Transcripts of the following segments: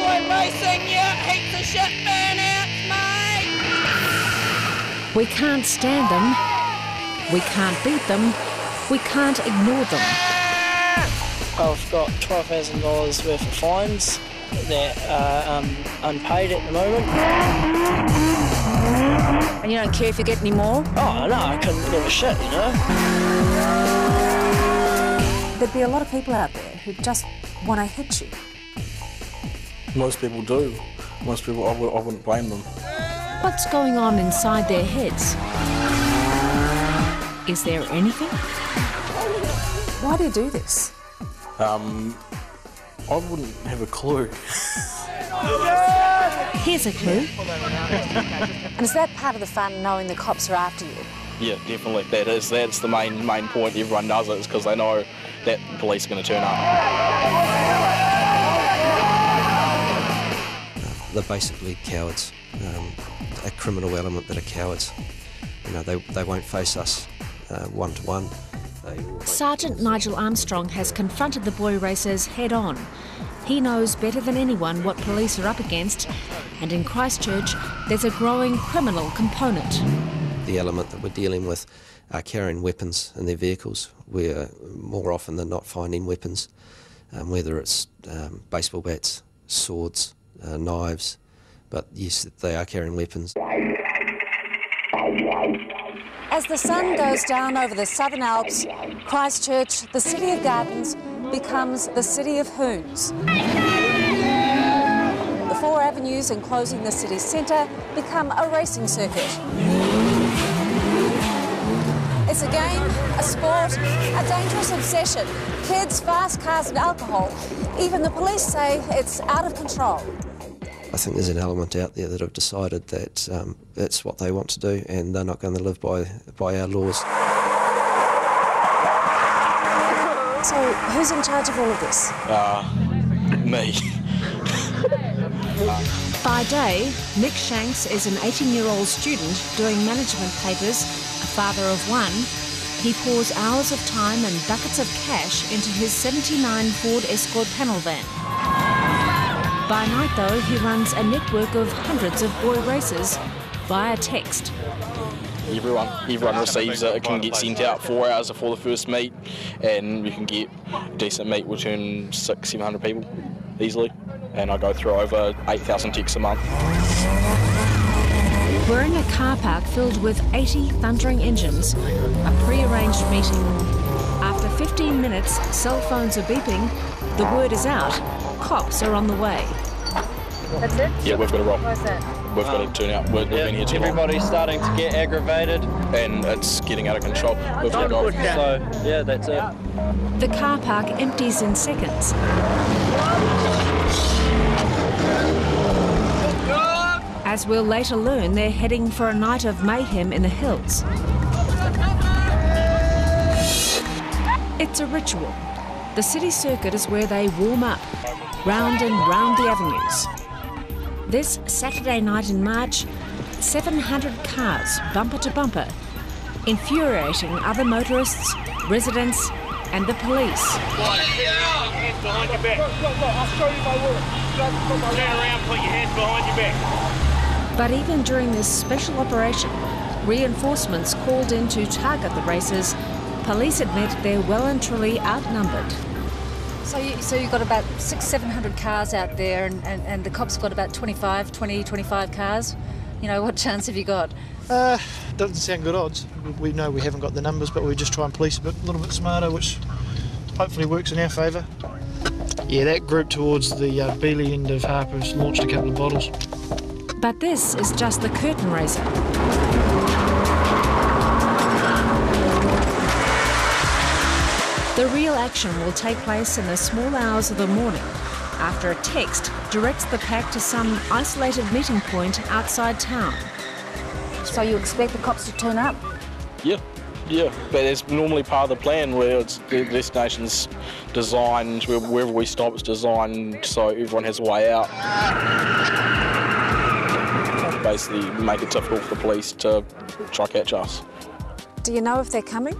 We're racing you, heaps of shit burnouts, mate! We can't stand them, we can't beat them, we can't ignore them. I've got $12,000 worth of fines that are unpaid at the moment. And you don't care if you get any more? Oh no, I couldn't give a shit, you know. There'd be a lot of people out there who just want to hit you. Most people do. Most people, I wouldn't blame them. What's going on inside their heads? Is there anything? Why do you do this? I wouldn't have a clue. Here's a clue. And is that part of the fun, knowing the cops are after you? Yeah, definitely. That's the main point. Everyone does it is because they know that the police are going to turn up. They're basically cowards, a criminal element that are cowards. You know, they won't face us one-to-one. Sergeant Nigel Armstrong has confronted the boy racers head-on. He knows better than anyone what police are up against, and in Christchurch there's a growing criminal component. The element that we're dealing with are carrying weapons in their vehicles. We're more often than not finding weapons, whether it's baseball bats, swords, knives, but yes, they are carrying weapons. As the sun goes down over the Southern Alps, Christchurch, the city of gardens, becomes the city of hoons. The 4 avenues enclosing the city centre become a racing circuit. It's a game, a sport, a dangerous obsession. Kids, fast cars and alcohol. Even the police say it's out of control. I think there's an element out there that have decided that it's what they want to do and they're not going to live by our laws. So, who's in charge of all of this? Me. By day, Nick Shanks is an 18-year-old student doing management papers, a father of 1. He pours hours of time and buckets of cash into his '79 Ford Escort panel van. By night, though, he runs a network of hundreds of boy racers via text. Everyone receives it. It can get sent out 4 hours before the first meet, and you can get a decent meet between 600-700 people easily. And I go through over 8,000 texts a month. We're in a car park filled with 80 thundering engines, a pre-arranged meeting. After 15 minutes, cell phones are beeping, the word is out, cops are on the way. That's it? Yeah, we've got to roll. Why's that? We've got to turn out. We've been here too long. Everybody's starting to get aggravated. And it's getting out of control. We've got to go. So, yeah, that's it. The car park empties in seconds. As we'll later learn, they're heading for a night of mayhem in the hills. It's a ritual. The city circuit is where they warm up, round and round the avenues. This Saturday night in March, 700 cars, bumper to bumper, infuriating other motorists, residents and the police. Hands behind your back. I'll show you my work. Turn around, put your hands behind your back. But even during this special operation, reinforcements called in to target the racers, police admit they're well and truly outnumbered. So you've got about 600-700 cars out there, and the cops got about 25 cars. You know, what chance have you got? Doesn't sound good odds. We know we haven't got the numbers, but we just try and police a little bit smarter, which hopefully works in our favour. Yeah, that group towards the Beeley end of Harper's launched a couple of bottles. But this is just the curtain raiser. The real action will take place in the small hours of the morning, after a text directs the pack to some isolated meeting point outside town. So you expect the cops to turn up? Yeah, but it's normally part of the plan where the destination's designed, wherever we stop it's designed so everyone has a way out. Basically make it difficult for the police to try catch us. Do you know if they're coming?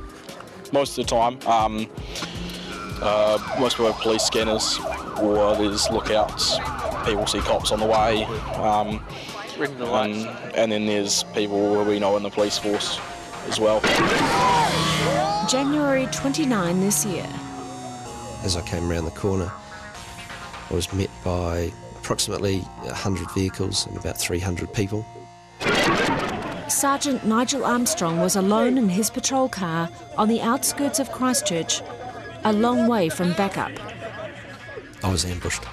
Most of the time. Most people have police scanners, or there's lookouts. People see cops on the way. Ring the lights. And then there's people who we know in the police force as well. January 29 this year. As I came around the corner, I was met by approximately 100 vehicles and about 300 people. Sergeant Nigel Armstrong was alone in his patrol car on the outskirts of Christchurch, a long way from backup. I was ambushed.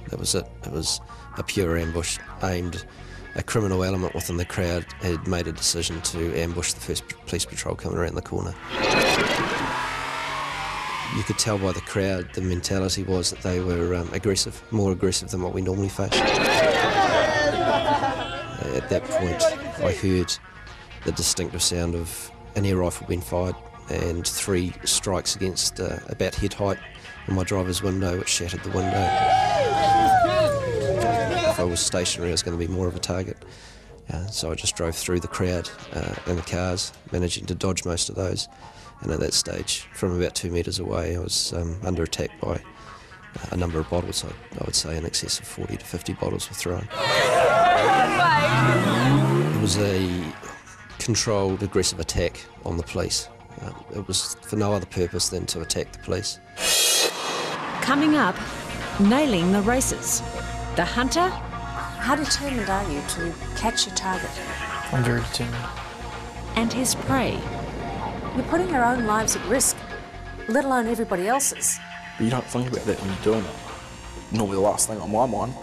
That was it. It was a pure ambush aimed. A criminal element within the crowd had made a decision to ambush the first police patrol coming around the corner. You could tell by the crowd, the mentality was that they were aggressive, more aggressive than what we normally face. At that point, I heard the distinctive sound of an air rifle being fired and 3 strikes against about head height on my driver's window, which shattered the window. If I was stationary, I was going to be more of a target. So I just drove through the crowd and the cars, managing to dodge most of those. And at that stage, from about 2 metres away, I was under attack by a number of bottles. I would say in excess of 40 to 50 bottles were thrown. It was a controlled, aggressive attack on the police. It was for no other purpose than to attack the police. Coming up, nailing the races. The hunter How determined are you to catch your target? I'm very determined. and his prey. You're putting your own lives at risk, let alone everybody else's. But you don't think about that when you're doing it. Normally the last thing on my mind.